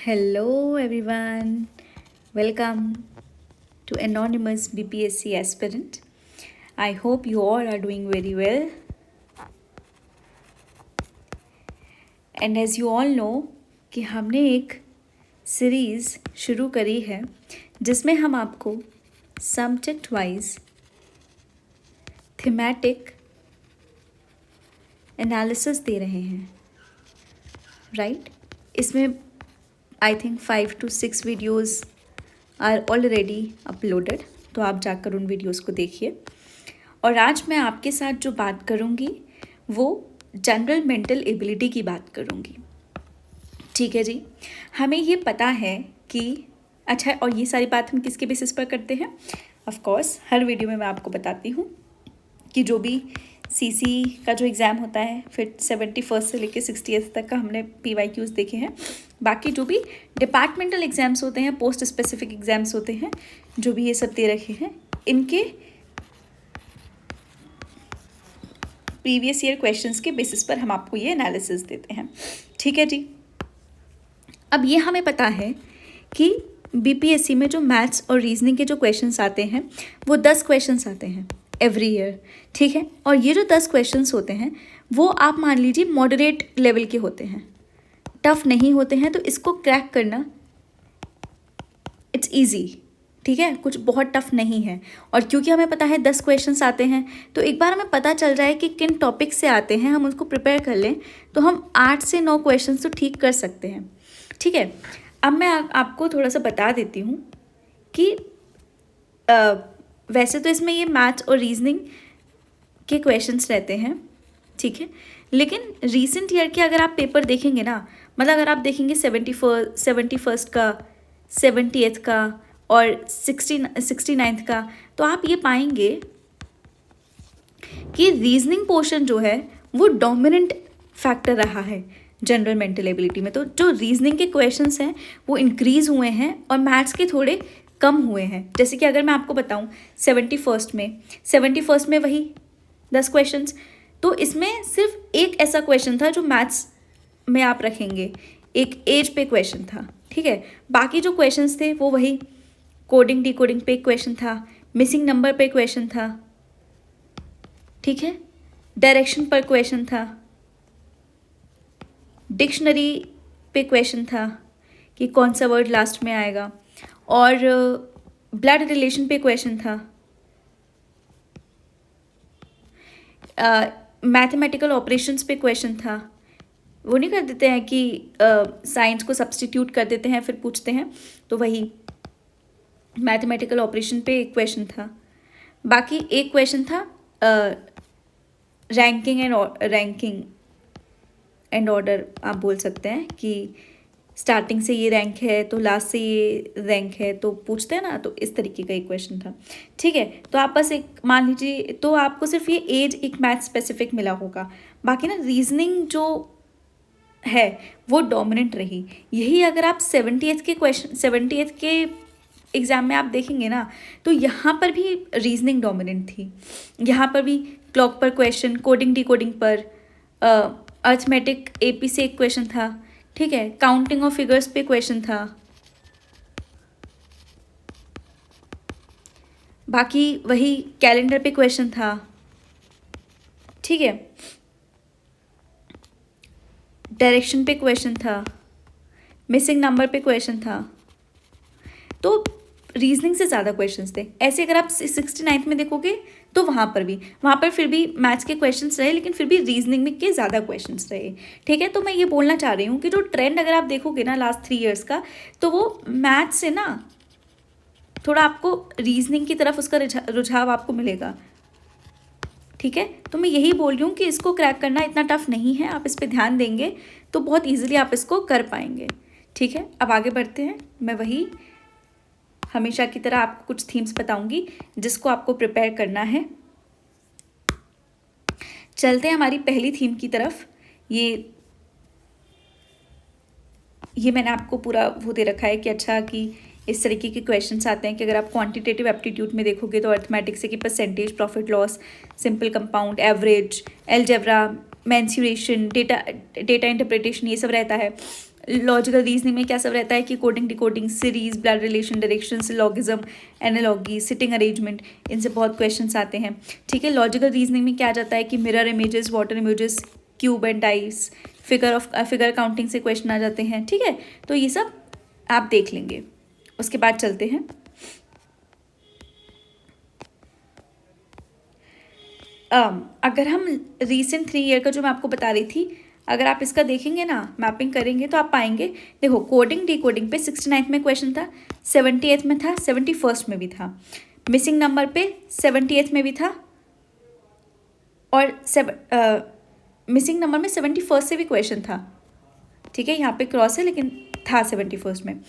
Hello everyone, welcome to Anonymous BPSC Aspirant. I hope you all are doing very well. And as you all know कि हमने एक series शुरू करी है जिसमें हम आपको सब्जेक्ट वाइज थीमेटिक एनालिसिस दे रहे हैं, राइट? इसमें I think 5 to 6 videos are already uploaded, तो आप जाकर उन वीडियोस को देखिए। और आज मैं आपके साथ जो बात करूँगी वो जनरल मेंटल एबिलिटी की बात करूँगी। ठीक है जी, हमें ये पता है कि अच्छा, और ये सारी बात हम किसके बेसिस पर करते हैं? ऑफ कोर्स हर वीडियो में मैं आपको बताती हूँ कि जो भी सीसी का जो एग्ज़ाम होता है, फिर 71 से लेकर 60th तक का हमने PYQs देखे हैं। बाकी जो भी डिपार्टमेंटल एग्ज़ाम्स होते हैं, पोस्ट स्पेसिफिक एग्ज़ाम्स होते हैं, जो भी ये सब दे रखे हैं, इनके प्रीवियस ईयर क्वेश्चंस के बेसिस पर हम आपको ये एनालिसिस देते हैं। ठीक है जी, अब ये हमें पता है कि BPSC में जो मैथ्स और रीजनिंग के जो क्वेश्चंस आते हैं वो 10 क्वेश्चंस आते हैं एवरी ईयर। ठीक है, और ये जो 10 क्वेश्चंस होते हैं वो आप मान लीजिए मॉडरेट लेवल के होते हैं, टफ नहीं होते हैं, तो इसको क्रैक करना इट्स ईजी। ठीक है, कुछ बहुत टफ नहीं है। और क्योंकि हमें पता है 10 क्वेश्चंस आते हैं, तो एक बार हमें पता चल जाए कि किन टॉपिक से आते हैं, हम उसको प्रिपेयर कर लें तो हम 8 से 9 क्वेश्चंस तो ठीक कर सकते हैं। ठीक है, अब मैं आपको थोड़ा सा बता देती हूँ कि वैसे तो इसमें ये मैथ्स और रीजनिंग के क्वेश्चंस रहते हैं, ठीक है, लेकिन रीसेंट ईयर के अगर आप पेपर देखेंगे ना, मतलब अगर आप देखेंगे 71st का, 70th का और 69th का, तो आप ये पाएंगे कि रीजनिंग पोर्शन जो है वो डोमिनेंट फैक्टर रहा है जनरल मेंटल एबिलिटी में। तो जो रीजनिंग के क्वेश्चंस हैं वो इंक्रीज हुए हैं और मैथ्स के थोड़े कम हुए हैं। जैसे कि अगर मैं आपको बताऊं 71st में वही 10 क्वेश्चंस, तो इसमें सिर्फ एक ऐसा क्वेश्चन था जो मैथ्स में आप रखेंगे, एक एज पे क्वेश्चन था। ठीक है, बाकी जो क्वेश्चंस थे वो वही कोडिंग डिकोडिंग पे क्वेश्चन था, मिसिंग नंबर पे क्वेश्चन था, ठीक है, डायरेक्शन पर क्वेश्चन था, डिक्शनरी पे क्वेश्चन था कि कौन सा वर्ड लास्ट में आएगा, और ब्लड रिलेशन पे क्वेश्चन था, मैथमेटिकल ऑपरेशंस पे क्वेश्चन था। वो नहीं कर देते हैं कि साइंस को सब्स्टिट्यूट कर देते हैं फिर पूछते हैं, तो वही मैथमेटिकल ऑपरेशन पे एक क्वेश्चन था। बाकी एक क्वेश्चन था रैंकिंग एंड ऑर्डर, आप बोल सकते हैं कि स्टार्टिंग से ये रैंक है तो लास्ट से ये रैंक है, तो पूछते हैं ना, तो इस तरीके का एक क्वेश्चन था। ठीक है, तो आप बस एक मान लीजिए, तो आपको सिर्फ ये एज एक मैथ स्पेसिफिक मिला होगा, बाकी ना रीजनिंग जो है वो डोमिनेंट रही। यही अगर आप 70th के एग्ज़ाम में आप देखेंगे ना, तो यहाँ पर भी रीजनिंग डोमिनेंट थी। यहाँ पर भी क्लॉक पर क्वेश्चन, कोडिंग डिकोडिंग पर, अर्थमेटिक AP से एक क्वेश्चन था। ठीक है, काउंटिंग ऑफ फिगर्स पे क्वेश्चन था। बाकी वही कैलेंडर पे क्वेश्चन था। ठीक है, डायरेक्शन पे क्वेश्चन था, मिसिंग नंबर पे क्वेश्चन था। तो रीजनिंग से ज़्यादा क्वेश्चंस थे। ऐसे अगर आप 69th में देखोगे तो वहाँ पर फिर भी मैथ्स के क्वेश्चंस रहे, लेकिन फिर भी रीजनिंग में के ज़्यादा क्वेश्चंस रहे। ठीक है, तो मैं ये बोलना चाह रही हूँ कि जो ट्रेंड अगर आप देखोगे ना लास्ट 3 years का, तो वो मैथ्स से ना थोड़ा आपको रीजनिंग की तरफ उसका रुझाव आपको मिलेगा। ठीक है, तो मैं यही बोल रही हूँ कि इसको क्रैक करना इतना टफ नहीं है, आप इस पर ध्यान देंगे तो बहुत ईजिली आप इसको कर पाएंगे। ठीक है, अब आगे बढ़ते हैं। मैं वही हमेशा की तरह आपको कुछ थीम्स बताऊंगी जिसको आपको प्रिपेयर करना है। चलते हैं हमारी पहली थीम की तरफ। ये मैंने आपको पूरा वो दे रखा है कि अच्छा कि इस तरीके के क्वेश्चंस आते हैं कि अगर आप क्वांटिटेटिव एप्टीट्यूड में देखोगे तो अर्थमेटिक से कि percentage, profit loss, simple compound, average, algebra, mensuration, data interpretation, ये सब रहता है। लॉजिकल रीजनिंग में क्या सब रहता है कि coding decoding, series, blood relation, direction, syllogism, analogy, sitting arrangement, इनसे बहुत क्वेश्चंस आते हैं। ठीक है, लॉजिकल रीजनिंग में क्या आ जाता है कि mirror images, water images, cube and dice, figure counting से क्वेश्चन आ जाते हैं। ठीक है, तो ये सब आप देख लेंगे। उसके बाद चलते हैं अगर हम रीसेंट 3 ईयर का जो मैं आपको बता रही थी, अगर आप इसका देखेंगे ना, मैपिंग करेंगे तो आप पाएंगे, देखो कोडिंग डिकोडिंग पे 69th में क्वेश्चन था, 78th में था, 71st में भी था। मिसिंग नंबर पे 78th में भी था, और मिसिंग नंबर में 71st से भी क्वेश्चन था। ठीक है, यहाँ पे क्रॉस है लेकिन था 71st में।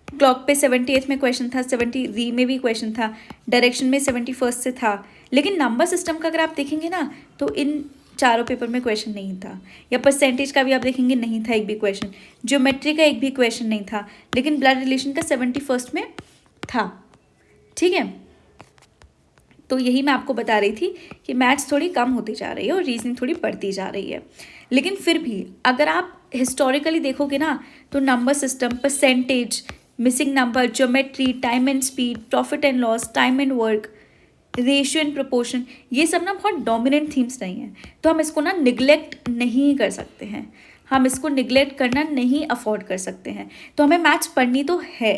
क्लॉक पे 78th में क्वेश्चन था, 70 में भी क्वेश्चन था, डायरेक्शन में 71st से था। लेकिन नंबर सिस्टम का अगर आप देखेंगे ना तो इन चारों पेपर में क्वेश्चन नहीं था। या परसेंटेज का भी आप देखेंगे नहीं था एक भी क्वेश्चन, ज्योमेट्री का एक भी क्वेश्चन नहीं था, लेकिन ब्लड रिलेशन का 71st में था। ठीक है, तो यही मैं आपको बता रही थी कि मैथ्स थोड़ी कम होती जा रही है और रीजनिंग थोड़ी बढ़ती जा रही है। लेकिन फिर भी अगर आप हिस्टोरिकली देखोगे ना तो number system, percentage, missing number, geometry, time and speed, profit and loss, time and work, ratio and proportion, ये सब ना बहुत डोमिनेंट थीम्स नहीं हैं। तो हम इसको ना निगलेक्ट नहीं कर सकते हैं, हम इसको निगलेक्ट करना नहीं अफोर्ड कर सकते हैं। तो हमें मैथ्स पढ़नी तो है।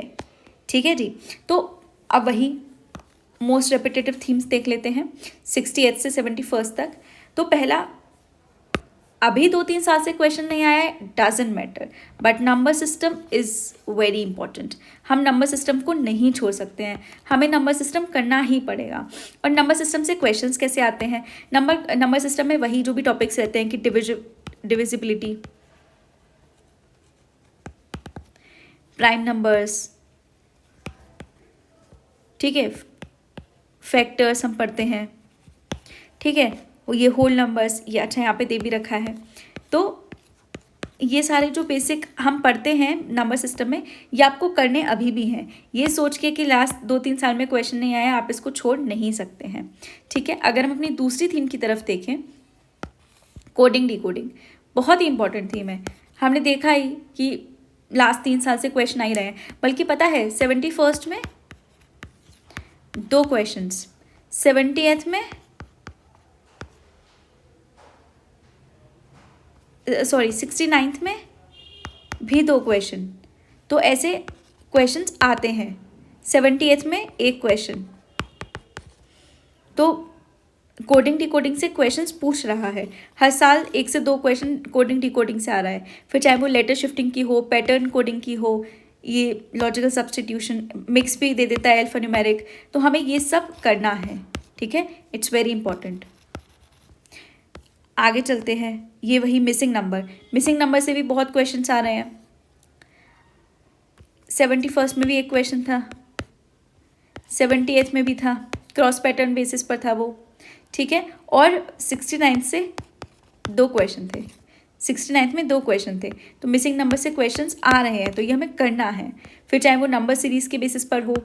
ठीक है जी, तो अब वही मोस्ट रेपिटेटिव थीम्स देख लेते हैं 68 से 71st तक। तो पहला, अभी 2-3 साल से क्वेश्चन नहीं आया है, doesn't matter, but number system is very important. हम नंबर सिस्टम को नहीं छोड़ सकते हैं, हमें नंबर सिस्टम करना ही पड़ेगा। और नंबर सिस्टम से क्वेश्चंस कैसे आते हैं? नंबर सिस्टम में वही जो भी टॉपिक्स रहते हैं कि डिविजिबिलिटी, प्राइम नंबर्स, ठीक है, फैक्टर्स हम पढ़ते हैं। ठीक है, ये होल नंबर्स, ये अच्छा यहाँ पे दे भी रखा है। तो ये सारे जो बेसिक हम पढ़ते हैं नंबर सिस्टम में, ये आपको करने अभी भी हैं। ये सोच के कि लास्ट 2-3 साल में क्वेश्चन नहीं आया, आप इसको छोड़ नहीं सकते हैं। ठीक है, अगर हम अपनी दूसरी थीम की तरफ देखें, कोडिंग डिकोडिंग बहुत ही इंपॉर्टेंट थीम है। हमने देखा ही कि लास्ट 3 साल से क्वेश्चन आ ही रहे हैं, बल्कि पता है 71st में 2 क्वेश्चंस, 70th में 69th में भी 2 क्वेश्चन। तो ऐसे क्वेश्चंस आते हैं। 78th में 1 क्वेश्चन। तो कोडिंग डिकोडिंग से क्वेश्चंस पूछ रहा है हर साल, 1 से 2 क्वेश्चन कोडिंग डिकोडिंग से आ रहा है। फिर चाहे वो लेटर शिफ्टिंग की हो, पैटर्न कोडिंग की हो, ये लॉजिकल सब्स्टिट्यूशन, मिक्स भी दे देता है, अल्फान्यूमेरिक। तो हमें ये सब करना है। ठीक है, इट्स वेरी इंपॉर्टेंट। आगे चलते हैं, ये वही मिसिंग नंबर से भी बहुत क्वेश्चंस आ रहे हैं। 71st में भी 1 क्वेश्चन था, 78th में भी था, क्रॉस पैटर्न बेसिस पर था वो। ठीक है, और 69th से 2 क्वेश्चन थे, 69th में 2 क्वेश्चन थे। तो मिसिंग नंबर से क्वेश्चंस आ रहे हैं, तो ये हमें करना है। फिर चाहे वो नंबर सीरीज के बेसिस पर हो,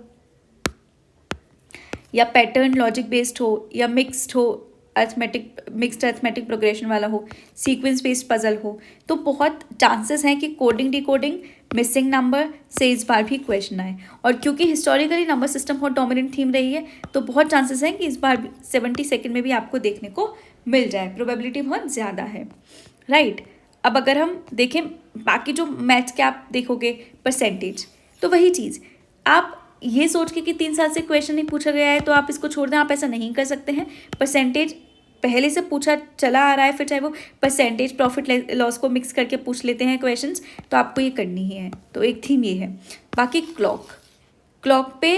या पैटर्न लॉजिक बेस्ड हो, या मिक्स्ड हो, मिक्स्ड अर्थमेटिक प्रोग्रेशन वाला हो, सीक्वेंस बेस्ड पजल हो, तो बहुत चांसेस हैं कि कोडिंग डिकोडिंग, मिसिंग नंबर से इस बार भी क्वेश्चन आए। और क्योंकि हिस्टोरिकली नंबर सिस्टम बहुत डोमिनेंट थीम रही है, तो बहुत चांसेस हैं कि इस बार 72nd में भी आपको देखने को मिल जाए, प्रोबेबिलिटी बहुत ज़्यादा है। राइट, अब अगर हम देखें बाकी जो मैथ्स के आप देखोगे परसेंटेज, तो वही चीज़, आप ये सोच के कि 3 साल से क्वेश्चन नहीं पूछा गया है तो आप इसको छोड़ दें, आप ऐसा नहीं कर सकते हैं। परसेंटेज पहले से पूछा चला आ रहा है, फिर चाहे वो परसेंटेज, प्रॉफिट लॉस को मिक्स करके पूछ लेते हैं क्वेश्चंस, तो आपको ये करनी ही है। तो एक थीम ये है। बाकी क्लॉक पे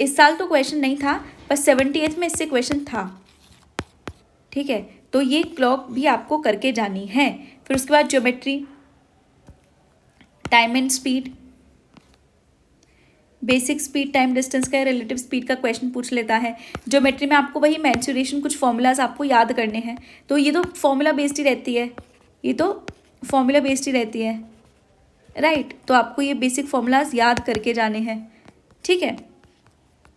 इस साल तो क्वेश्चन नहीं था, पर 78th में इससे क्वेश्चन था। ठीक है, तो ये क्लॉक भी आपको करके जानी है। फिर उसके बाद geometry, time and speed, basic speed, time distance का, रिलेटिव स्पीड का क्वेश्चन पूछ लेता है। ज्योमेट्री में आपको वही मेंसुरेशन, कुछ फॉर्मूलाज आपको याद करने हैं, तो ये तो फॉर्मूला बेस्ड ही रहती है, राइट। तो आपको ये बेसिक फॉर्मूलाज याद करके जाने हैं। ठीक है,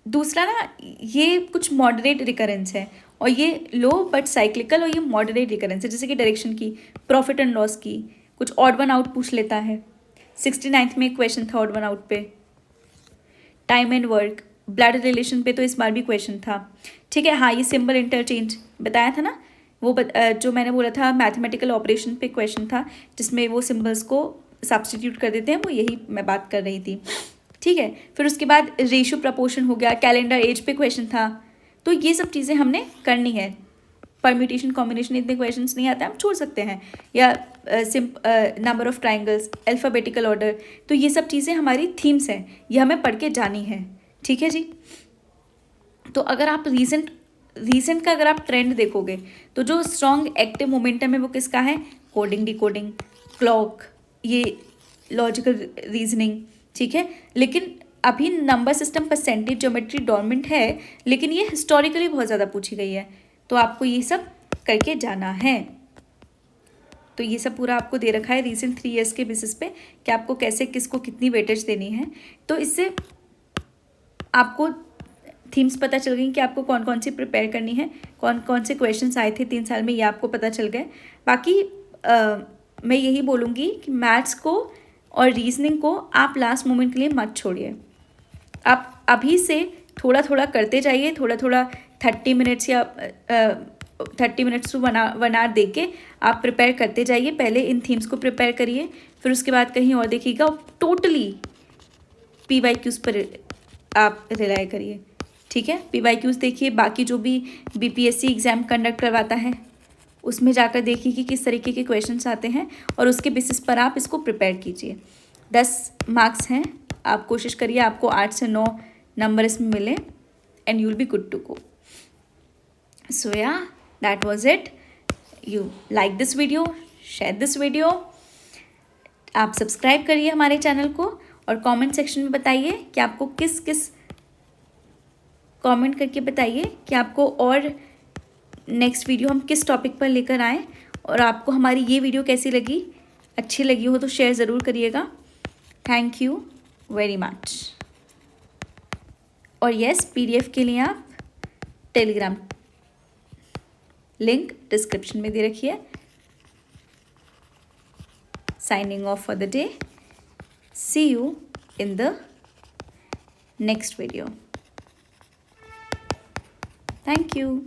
दूसरा ना, ये कुछ मॉडरेट रिकरेंस है, और ये लो बट साइक्लिकल, और ये मॉडरेट रिकरेंस है, जैसे कि डायरेक्शन की, प्रॉफिट एंड लॉस की, कुछ ऑड वन आउट पूछ लेता है, 69th में एक क्वेश्चन था ऑड वन आउट पे। Time and work, blood relation पे तो इस बार भी क्वेश्चन था। ठीक है, हाँ ये सिंबल इंटरचेंज बताया था ना, वो जो मैंने बोला था मैथमेटिकल ऑपरेशन पे क्वेश्चन था जिसमें वो सिंबल्स को सब्स्टिट्यूट कर देते हैं, वो यही मैं बात कर रही थी। ठीक है, फिर उसके बाद रेशियो प्रपोर्शन हो गया, कैलेंडर एज पे क्वेश्चन था। तो ये सब चीज़ें हमने करनी है। परम्यूटेशन कॉम्बिनेशन इतने क्वेश्चंस नहीं आते, हम छोड़ सकते हैं, या number of triangles, alphabetical order, तो ये सब चीज़ें हमारी थीम्स हैं, ये हमें पढ़ के जानी है। ठीक है जी। तो अगर आप रीसेंट का अगर आप ट्रेंड देखोगे तो जो स्ट्रॉन्ग एक्टिव मोमेंटम है वो किसका है? कोडिंग, डिकोडिंग, क्लॉक, ये लॉजिकल रीजनिंग। ठीक है, लेकिन अभी number system, percentage, geometry dominant है, लेकिन ये हिस्टोरिकली बहुत ज़्यादा पूछी गई है, तो आपको ये सब करके जाना है। तो ये सब पूरा आपको दे रखा है रीसेंट 3 ईयर्स के बेसिस पे कि आपको कैसे किसको कितनी वेटेज देनी है। तो इससे आपको थीम्स पता चल गई कि आपको कौन कौन सी प्रिपेयर करनी है, कौन कौन से क्वेश्चंस आए थे 3 साल में, ये आपको पता चल गए। बाकी मैं यही बोलूँगी कि मैथ्स को और रीजनिंग को आप लास्ट मोमेंट के लिए मत छोड़िए। आप अभी से थोड़ा थोड़ा करते जाइए, थोड़ा थोड़ा 30 मिनट्स या 30 मिनट्स टू 1 आवर दे के आप प्रिपेयर करते जाइए। पहले इन थीम्स को प्रिपेयर करिए, फिर उसके बाद कहीं और देखिएगा, टोटली PYQs पर आप रिलाई करिए। ठीक है, PYQs देखिए, बाकी जो भी BPSC एग्ज़ाम कंडक्ट करवाता है उसमें जाकर देखिए कि किस तरीके के क्वेश्चंस आते हैं और उसके बेसिस पर आप इसको प्रिपेयर कीजिए। 10 मार्क्स हैं, आप कोशिश करिए आपको 8 से 9 नंबर इसमें मिले and you will be good to go. So yeah that was it. You like this video, share this video, आप सब्सक्राइब करिए हमारे चैनल को और कमेंट सेक्शन में बताइए कि आपको किस कमेंट करके बताइए कि आपको और नेक्स्ट वीडियो हम किस टॉपिक पर लेकर आएँ, और आपको हमारी ये वीडियो कैसी लगी, अच्छी लगी हो तो शेयर ज़रूर करिएगा। Thank you very much. और यस, PDF के लिए आप टेलीग्राम लिंक डिस्क्रिप्शन में दे रखी है। Signing off for the day. See you in the next video. Thank you.